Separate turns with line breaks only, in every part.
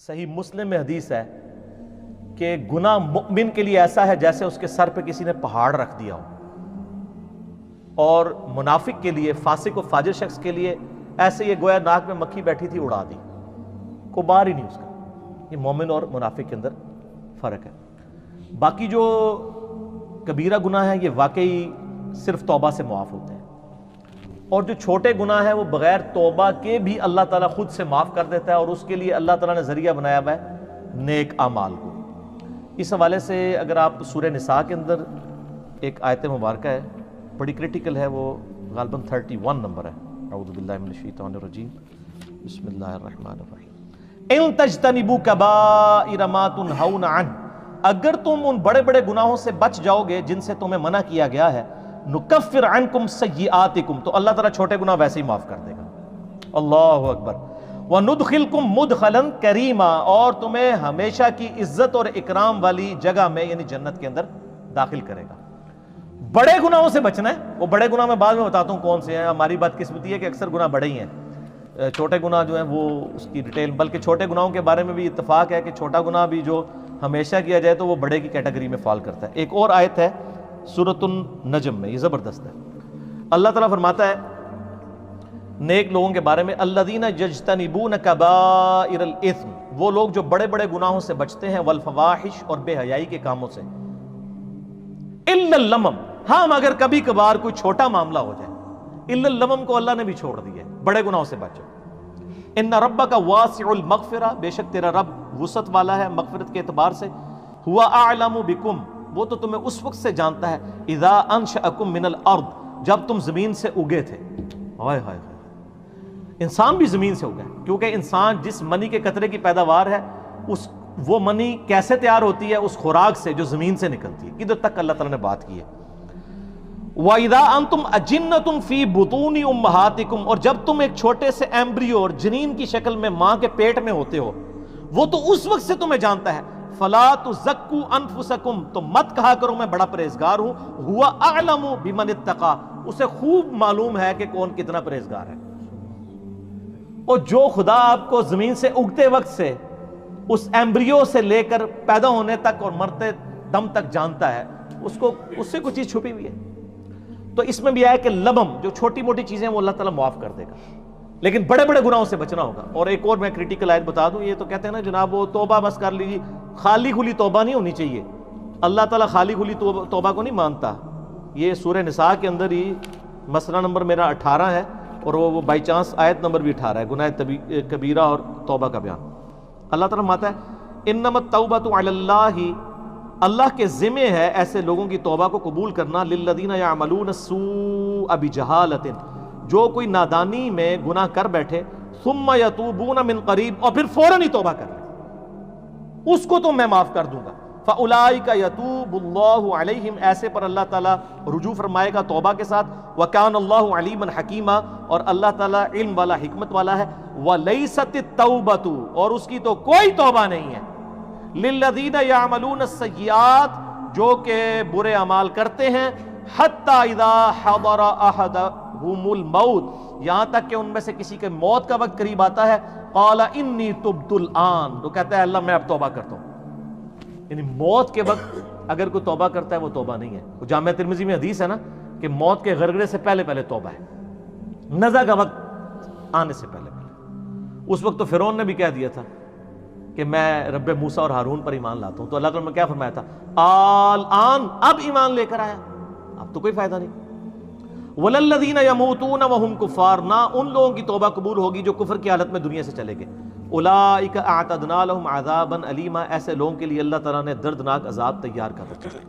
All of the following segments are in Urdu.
صحیح مسلم میں حدیث ہے کہ گناہ مؤمن کے لیے ایسا ہے جیسے اس کے سر پہ کسی نے پہاڑ رکھ دیا ہو، اور منافق کے لیے، فاسق و فاجر شخص کے لیے ایسے یہ گویا ناک میں مکھی بیٹھی تھی اڑا دی، کوئی بار ہی نہیں اس کا۔ یہ مومن اور منافق کے اندر فرق ہے۔ باقی جو کبیرہ گناہ ہیں یہ واقعی صرف توبہ سے معاف ہوتے ہیں، اور جو چھوٹے گناہ ہیں وہ بغیر توبہ کے بھی اللہ تعالیٰ خود سے معاف کر دیتا ہے، اور اس کے لیے اللہ تعالیٰ نے ذریعہ بنایا ہوا ہے نیک اعمال کو۔ اس حوالے سے اگر آپ سورہ نساء کے اندر ایک آیت مبارکہ ہے، بڑی کریٹیکل ہے، وہ غالباً 31 نمبر ہے۔ اعوذ باللہ من الشیطان الرجیم، بسم اللہ الرحمن الرحیم۔ ان تجتنبوا کبائر ما تنہون عنہ، اگر تم ان بڑے بڑے گناہوں سے بچ جاؤ گے جن سے تمہیں منع کیا گیا ہے، نکفر عنکم سیئاتکم، تو اللہ تعالیٰ چھوٹے گناہ ویسے ہی معاف کر دے گا۔ اللہ اکبر۔ وندخلکم مدخلا کریما، اور تمہیں ہمیشہ کی عزت اور اکرام والی جگہ میں یعنی جنت کے اندر داخل کرے گا۔ بڑے گناہوں سے بچنا ہے، وہ بڑے گناہ میں بعد میں بتاتا ہوں کون سے ہیں۔ ہماری بدقسمتی ہے کہ اکثر گناہ بڑے ہی ہیں، چھوٹے گناہ جو ہیں وہ اس کی ڈیٹیل، بلکہ چھوٹے گناہوں کے بارے میں بھی اتفاق ہے کہ چھوٹا گناہ بھی جو ہمیشہ کیا جائے تو وہ بڑے کی کیٹیگری میں فال کرتا ہے۔ ایک اور آیت ہے سورۃ النجم میں، یہ زبردست ہے۔ اللہ تعالیٰ فرماتا ہے نیک لوگوں کے بارے میں، الذین یجتنبون کبائر الاثم، وہ لوگ جو بڑے بڑے گناہوں سے بچتے ہیں، والفواحش، اور بے حیائی کے کاموں سے، الا اللمم، ہاں مگر کبھی کبھار کوئی چھوٹا معاملہ ہو جائے، الا اللمم کو اللہ نے بھی چھوڑ دیا ہے، بڑے گناہوں سے بچو۔ ان ربک واسع المغفرہ، بے شک تیرا رب وسعت والا ہے مغفرت کے اعتبار سے، ہوا اعلم بکم، وہ تو تمہیں اس وقت سے جانتا ہے، اذا انشأکم من الارض، جب تم زمین سے اگے تھے۔ ہائے ہائے، انسان بھی زمین سے اگا ہے، کیونکہ انسان جس منی کے قطرے کی پیداوار ہے، وہ منی کیسے تیار ہوتی ہے؟ اس خوراک سے جو زمین سے نکلتی ہے۔ کدھر تک اللہ تعالیٰ نے بات کی ہے۔ وَإِذَا أَنْتُمْ أَجِنَّةٌ فِي بُطُونِ أُمَّهَاتِكُمْ، اور جب تم ایک چھوٹے سے ایمبریو اور جنین کی شکل میں ماں کے پیٹ میں ہوتے ہو، وہ تو اس وقت سے تمہیں جانتا ہے۔ فَلَا تُزَكُّوا أَنفُسَكُمْ، تو مت کہا کرو میں بڑا پرہیزگار ہوں، هُوَ أَعْلَمُ بِمَنِ اتَّقَىٰ، اسے خوب معلوم ہے کہ کون کتنا پرہیزگار ہے۔ اور جو خدا آپ کو زمین سے اگتے وقت سے، اس ایمبریو سے لے کر پیدا ہونے تک اور مرتے دم تک جانتا ہے، اس سے کوئی چیز چھپی ہوئی ہے۔ تو اس میں بھی آیا کہ لبم، جو چھوٹی موٹی چیزیں وہ اللہ تعالیٰ معاف کر دے گا، لیکن بڑے بڑے گناہوں سے بچنا ہوگا۔ اور ایک اور میں کریٹیکل آیت بتا دوں، یہ تو کہتے ہیں نا جناب وہ توبہ بس کر لیجیے، خالی کھلی توبہ نہیں ہونی چاہیے، اللہ تعالیٰ خالی کھلی توبہ کو نہیں مانتا۔ یہ سورہ نساء کے اندر ہی مسئلہ نمبر میرا 18 ہے، اور وہ بائی چانس آیت نمبر بھی 18 ہے، گناہ کبیرہ اور توبہ کا بیان۔ اللہ تعالیٰ فرماتا ہے انما التوبۃ علی اللہ، اللہ کے ذمہ ہے ایسے لوگوں کی توبہ کو قبول کرنا، للذین یعملون السوء بجہالۃ، جو کوئی نادانی میں گناہ کر بیٹھے، ثم یتوبون من قریب، اور پھر فوراً ہی توبہ کر لے، اس کو تو میں معاف کر دوں گا۔ فاولئک یتوب اللہ علیہم، ایسے پر اللہ تعالیٰ رجوع فرمائے گا توبہ کے ساتھ۔ وکان اللہ علیما حکیما، اور اللہ تعالیٰ علم والا حکمت والا ہے۔ ولیست التوبۃ، اور اس کی تو کوئی توبہ نہیں ہے، للذین یعملون السیئات، جو کہ برے اعمال کرتے ہیں، حتی اذا حضر احدہم الموت، یہاں تک کہ ان میں سے کسی کے موت کا وقت قریب آتا ہے، قال انی تبت الآن، تو کہتا ہے اللہ میں اب توبہ کرتا ہوں۔ یعنی موت کے وقت اگر کوئی توبہ کرتا ہے وہ توبہ نہیں ہے۔ جامعہ ترمذی میں حدیث ہے نا کہ موت کے غرغرے سے پہلے پہلے توبہ ہے، نزع کا وقت آنے سے پہلے پہلے۔ اس وقت تو فرعون نے بھی کہہ دیا تھا کہ میں رب موسیٰ اور ہارون پر ایمان لاتا ہوں، تو اللہ تعالیٰ نے کیا فرمایا تھا؟ الآن، اب ایمان لے کر آیا، اب تو کوئی فائدہ نہیں۔ وَلَلَّذِينَ يَمُوتُونَ وَهُمْ كُفَّارٌ، نہ ان لوگوں کی توبہ قبول ہوگی جو کفر کی حالت میں دنیا سے چلے گئے۔ اولئک اعتدنا لهم عذابا علیما، ایسے لوگوں کے لیے اللہ تعالیٰ نے دردناک عذاب تیار کر رکھا ہے۔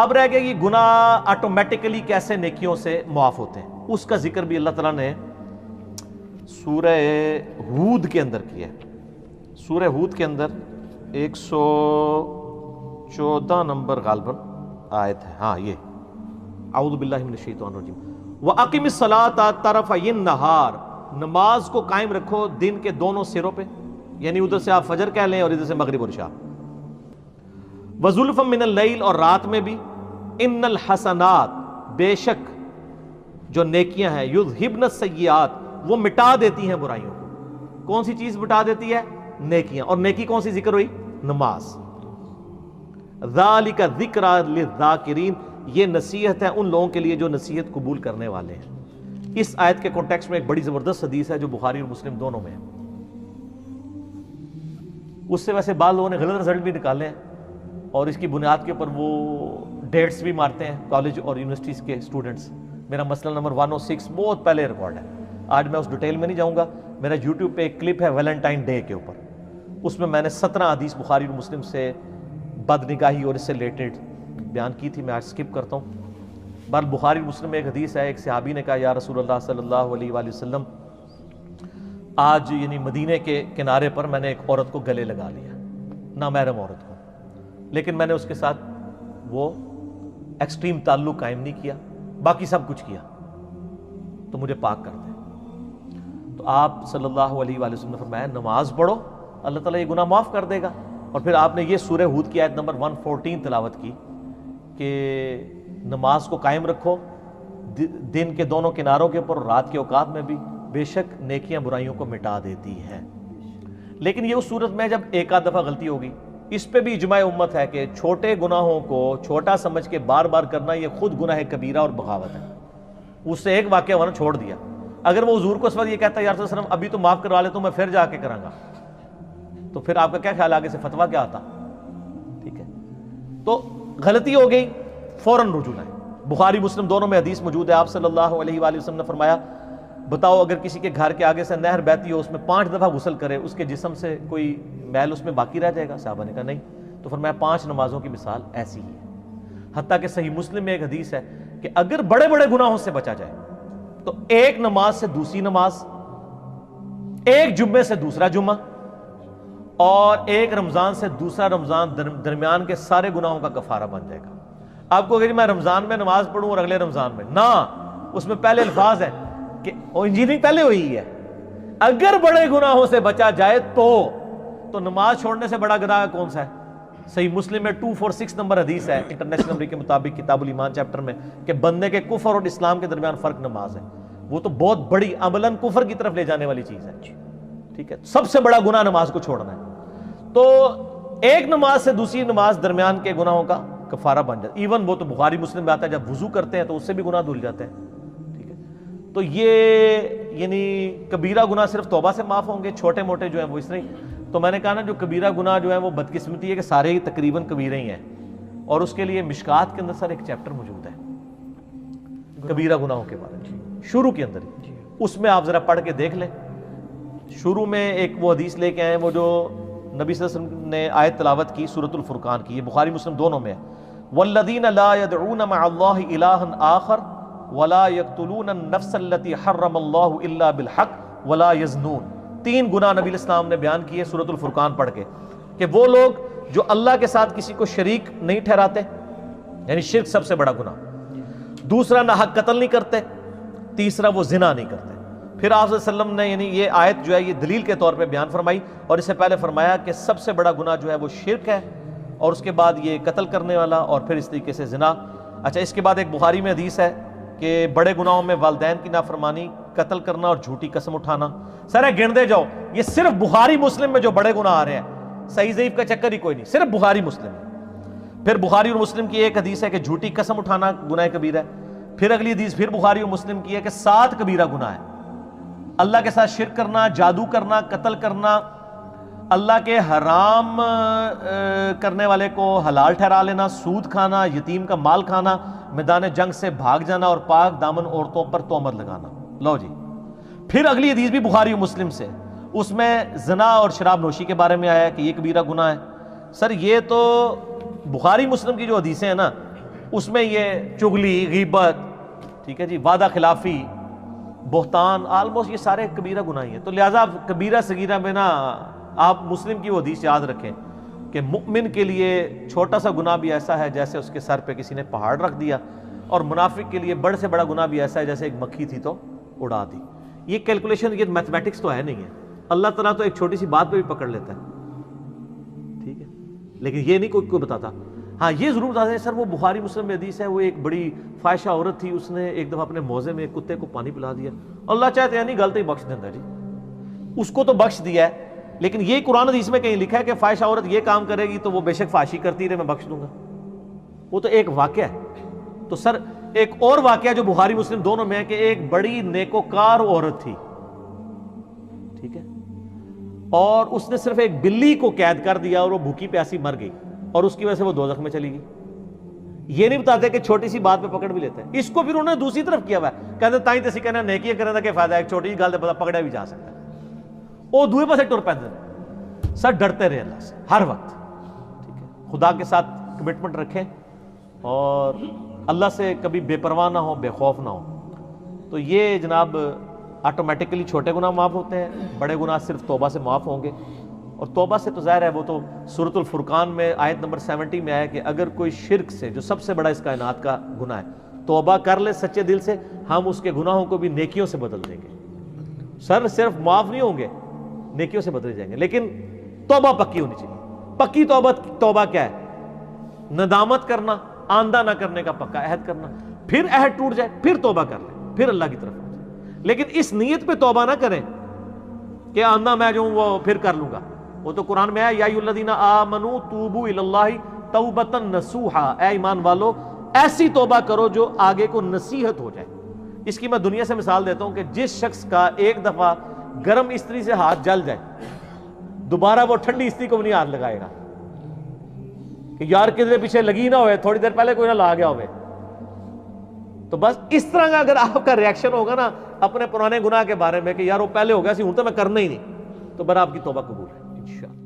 اب رہ گیا یہ گناہ آٹومیٹکلی کیسے نیکیوں سے معاف ہوتے ہیں، اس کا ذکر بھی اللہ تعالیٰ نے سورہ ہود کے اندر کیا ہے۔ سورہ ہود کے اندر 114 نمبر غالباً آیت ہے، ہاں یہ، اعوذ باللہ من الشیطان الرجیم، وَأَقِمِ الصَّلَاةَ طَرَفَيِ النَّهَارِ، نماز کو قائم رکھو دن کے دونوں سروں پہ، یعنی ادھر سے آپ فجر کہہ لیں اور ادھر سے مغرب اور عشاء۔ وَزُلْفًا مِّنَ اللَّيْلِ، اور رات میں بھی، اِنَّ الْحَسَنَاتِ، بے شک جو نیکیاں ہیں، یُذْہِبْنَ السَّیِّئَاتِ، وہ مٹا دیتی ہیں برائیوں کو۔ کون سی چیز مٹا دیتی ہے؟ نیکیاں. اور نیکی کون سی ذکر ہوئی؟ نماز. ذالک ذکریٰ للذاکرین، یہ نصیحت ہے ان لوگوں کے لیے جو نصیحت قبول کرنے والے ہیں. اس آیت کے کانٹیکسٹ میں ایک بڑی زبردست حدیث ہے جو بخاری اور مسلم دونوں میں ہے. اس سے ویسے بعض لوگوں نے غلط رزلٹ بھی نکالے ہیں اور اس کی بنیاد کے اوپر وہ ڈیٹس بھی مارتے ہیں کالج اور یونیورسٹیز کے اسٹوڈنٹس. میرا مسئلہ نمبر 106 بہت پہلے ریکارڈ ہے. آج میں اس ڈیٹیل میں نہیں جاؤں گا. میرا یوٹیوب پہ ایک کلپ ہے ویلنٹائن ڈے کے اوپر. اس میں میں نے 17 حدیث بخاری اور مسلم سے بد نگاہی اور اس سے ریلیٹڈ بیان کی تھی. میں آج سکپ کرتا ہوں. بہرحال بخاری مسلم میں ایک حدیث ہے. ایک صحابی نے کہا یا رسول اللہ صلی اللہ علیہ وآلہ وسلم، آج یعنی مدینے کے کنارے پر میں نے ایک عورت کو گلے لگا لیا، نامحرم عورت کو، لیکن میں نے اس کے ساتھ وہ ایکسٹریم تعلق قائم نہیں کیا، باقی سب کچھ کیا، تو مجھے پاک کر دے. تو آپ صلی اللہ علیہ وآلہ وسلم نے فرمایا نماز پڑھو، اللہ تعالیٰ یہ گناہ معاف کر دے گا. اور پھر آپ نے یہ سورہ ہود کی آیت نمبر 114 تلاوت کی کہ نماز کو قائم رکھو دن کے دونوں کناروں کے اوپر، رات کے اوقات میں بھی، بے شک نیکیاں برائیوں کو مٹا دیتی ہیں. لیکن یہ اس صورت میں جب ایک آدھ دفعہ غلطی ہوگی. اس پہ بھی اجماع امت ہے کہ چھوٹے گناہوں کو چھوٹا سمجھ کے بار بار کرنا یہ خود گناہ کبیرہ اور بغاوت ہے. اس سے ایک واقعہ ورنہ چھوڑ دیا. اگر وہ حضور کو اس وقت یہ کہتا ہے یا رسول اللہ علیہ وسلم ابھی تو معاف کروا لیتا ہوں، میں پھر جا کے کراں گا، تو پھر آپ کا کیا خیال آگے سے فتویٰ کیا آتا؟ ٹھیک ہے، تو غلطی ہو گئی فوراً رجوع ہے. بخاری مسلم دونوں میں حدیث موجود ہے. آپ صلی اللہ علیہ وآلہ وسلم نے فرمایا بتاؤ اگر کسی کے گھر کے آگے سے نہر بہتی ہو، اس میں 5 دفعہ غسل کرے، اس کے جسم سے کوئی میل اس میں باقی رہ جائے گا؟ صحابہ نے کہا نہیں. تو فرمایا 5 نمازوں کی مثال ایسی ہی ہے. حتیٰ کہ صحیح مسلم میں ایک حدیث ہے کہ اگر بڑے بڑے گناہوں سے بچا جائے تو ایک نماز سے دوسری نماز، ایک جمعے سے دوسرا جمعہ، اور ایک رمضان سے دوسرا رمضان، درمیان کے سارے گناہوں کا کفارہ بن جائے گا. آپ کو کہ میں رمضان میں نماز پڑھوں اور اگلے رمضان میں نہ، اس میں پہلے الفاظ ہے کہ انجینئرنگ پہلے ہوئی ہے. اگر بڑے گناہوں سے بچا جائے تو نماز چھوڑنے سے بڑا گناہ کون سا ہے؟ صحیح مسلم میں 246 نمبر حدیث ہے انٹرنیشنل نمبر کے مطابق کتاب الایمان چیپٹر میں کہ بندے کے کفر اور اسلام کے درمیان فرق نماز ہے. وہ تو بہت بڑی عملاً کفر کی طرف لے جانے والی چیز ہے. ٹھیک ہے، سب سے بڑا گناہ نماز کو چھوڑنا ہے. تو ایک نماز سے دوسری نماز درمیان کے گناہوں کا کفارہ بن جاتا ہے. ایون وہ تو بخاری مسلم میں آتا ہے جب وضو کرتے ہیں تو اس سے بھی گناہ دھل جاتے ہیں. ٹھیک ہے، تو یہ یعنی کبیرہ گناہ صرف توبہ سے معاف ہوں گے، چھوٹے موٹے جو ہیں وہ اس طرح. تو میں نے کہا نا جو کبیرہ گناہ جو ہے وہ بدقسمتی ہے کہ سارے ہی تقریباً کبیرہ ہی ہیں، اور اس کے لیے مشکات کے اندر سر ایک چیپٹر موجود ہے کبیرہ گناہوں کے بارے میں، شروع کے اندر ہی. اس میں آپ ذرا پڑھ کے دیکھ لیں. شروع میں ایک وہ حدیث لے کے آئے وہ جو نبی صلی اللہ علیہ وسلم نے آیت تلاوت کی سورۃ الفرقان کی. یہ بخاری مسلم دونوں میں ہے. والذین لا يدعون مع اللہ الہا آخر ولا يقتلون النفس التي حرم اللہ الا بالحق ولا يزنون. 3 گناہ نبی الاسلام نے بیان کیے سورۃ الفرقان پڑھ کے کہ وہ لوگ جو اللہ کے ساتھ کسی کو شریک نہیں ٹھہراتے، یعنی شرک سب سے بڑا گناہ. دوسرا نہ حق قتل نہیں کرتے. تیسرا وہ زنا نہیں کرتے. پھر آپ صلی اللہ علیہ وسلم نے یعنی یہ آیت جو ہے یہ دلیل کے طور پہ بیان فرمائی، اور اس سے پہلے فرمایا کہ سب سے بڑا گناہ جو ہے وہ شرک ہے، اور اس کے بعد یہ قتل کرنے والا، اور پھر اس طریقے سے زنا. اچھا، اس کے بعد ایک بخاری میں حدیث ہے کہ بڑے گناہوں میں والدین کی نافرمانی، قتل کرنا اور جھوٹی قسم اٹھانا. سر گنتے جاؤ، یہ صرف بخاری مسلم میں جو بڑے گناہ آ رہے ہیں، صحیح ضعیف کا چکر ہی کوئی نہیں، صرف بخاری مسلم. پھر بخاری اور مسلم کی ایک حدیث ہے کہ جھوٹی قسم اٹھانا گناہ کبیرہ ہے. پھر اگلی حدیث پھر بخاری اور مسلم کی ہے کہ 7 کبیرہ گناہ ہے. اللہ کے ساتھ شرک کرنا، جادو کرنا، قتل کرنا، اللہ کے حرام کرنے والے کو حلال ٹھہرا لینا، سود کھانا، یتیم کا مال کھانا، میدان جنگ سے بھاگ جانا، اور پاک دامن عورتوں پر تہمت لگانا. لو جی، پھر اگلی حدیث بھی بخاری و مسلم سے، اس میں زنا اور شراب نوشی کے بارے میں آیا ہے کہ یہ کبیرہ گناہ ہے. سر یہ تو بخاری مسلم کی جو حدیثیں ہیں نا، اس میں یہ چغلی، غیبت، ٹھیک ہے جی، وعدہ خلافی، بہتان، آلموسٹ یہ سارے کبیرہ گناہ ہیں. تو لہٰذا کبیرہ صغیرہ میں نا آپ مسلم کی وہ حدیث یاد رکھیں کہ مؤمن کے لیے چھوٹا سا گناہ بھی ایسا ہے جیسے اس کے سر پہ کسی نے پہاڑ رکھ دیا، اور منافق کے لیے بڑے سے بڑا گناہ بھی ایسا ہے جیسے ایک مکھی تھی تو اڑا دی. یہ کیلکولیشن، یہ میتھمیٹکس تو ہے نہیں ہے. اللہ تعالیٰ تو ایک چھوٹی سی بات پہ بھی پکڑ لیتا ہے. ٹھیک ہے، لیکن یہ نہیں کوئی بتاتا. ہاں یہ ضرور بتاتے ہیں سر وہ بخاری مسلم میں حدیث ہے، وہ ایک بڑی فاحشہ عورت تھی، اس نے ایک دفعہ اپنے موزے میں ایک کتے کو پانی پلا دیا. اللہ چاہتے ہیں نہیں غلطی بخش دیتا ہے جی، اس کو تو بخش دیا ہے، لیکن یہ قرآن حدیث میں کہیں لکھا ہے کہ فاحشہ عورت یہ کام کرے گی تو وہ بے شک فحاشی کرتی رہے، میں بخش دوں گا؟ وہ تو ایک واقعہ ہے۔ تو سر ایک اور واقعہ جو بخاری مسلم دونوں میں ہے کہ ایک بڑی نیکوکار عورت تھی، ٹھیک ہے، اور اس نے صرف ایک بلی کو قید کر دیا اور وہ بھوکی پیاسی مر گئی، اور اس کی وجہ سے وہ دوزخ میں چلی گئی۔ یہ نہیں بتاتے کہ چھوٹی سی بات پہ پکڑ بھی لیتے ہیں، اس کو پھر انہوں نے دوسری طرف کیا ہوا ہے، کہتے تائیں تسی کہنا نیکیاں کرنے دا کہ فائدہ ہے، ایک چھوٹی سی گل تے پکڑا بھی جا سکتا ہے، وہ دوسرے پاسے ٹر پیندے۔ سر ڈرتے رہے اللہ سے ہر وقت، ٹھیک ہے، خدا کے ساتھ کمٹمنٹ رکھیں اور اللہ سے کبھی بے پرواہ نہ ہو، بے خوف نہ ہو، تو یہ جناب آٹومیٹکلی چھوٹے گناہ معاف ہوتے ہیں، بڑے گناہ صرف توبہ سے معاف ہوں گے۔ اور توبہ سے تو ظاہر ہے وہ تو سورۃ الفرقان میں آیت نمبر 70 میں آیا کہ اگر کوئی شرک سے، جو سب سے بڑا اس کائنات کا گناہ ہے، توبہ کر لے سچے دل سے، ہم اس کے گناہوں کو بھی نیکیوں سے بدل دیں گے۔ سر صرف معاف نہیں ہوں گے، نیکیوں سے بدلے جائیں گے، لیکن توبہ پکی ہونی چاہیے۔ پکی توبہ کیا ہے؟ ندامت کرنا، آندہ نہ کرنے کا پکا عہد کرنا، پھر عہد ٹوٹ جائے پھر توبہ کر لیں، پھر اللہ کی طرف آ جائے، لیکن اس نیت پہ توبہ نہ کریں کہ آندہ میں جو ہوں وہ پھر کر لوں گا۔ وہ تو قرآن میں ہے یا ایھا الذین آمنوا توبوا الی اللہ توبۃ نصوحا، اے ایمان والو ایسی توبہ کرو جو آگے کو نصیحت ہو جائے۔ اس کی میں دنیا سے مثال دیتا ہوں کہ جس شخص کا ایک دفعہ گرم استری سے ہاتھ جل جائے، دوبارہ وہ ٹھنڈی استری کو بھی نہیں ہاتھ لگائے گا کہ یار کدھر پیچھے لگی نہ ہوئے، تھوڑی دیر پہلے کوئی نہ لا گیا ہوئے۔ تو بس اس طرح کا اگر آپ کا ریاکشن ہوگا نا اپنے پرانے گناہ کے بارے میں کہ یار وہ پہلے ہو گیا سی ہوں تو میں کرنا ہی نہیں، تو بر آپ کی توبہ قبول ہے انشاءاللہ۔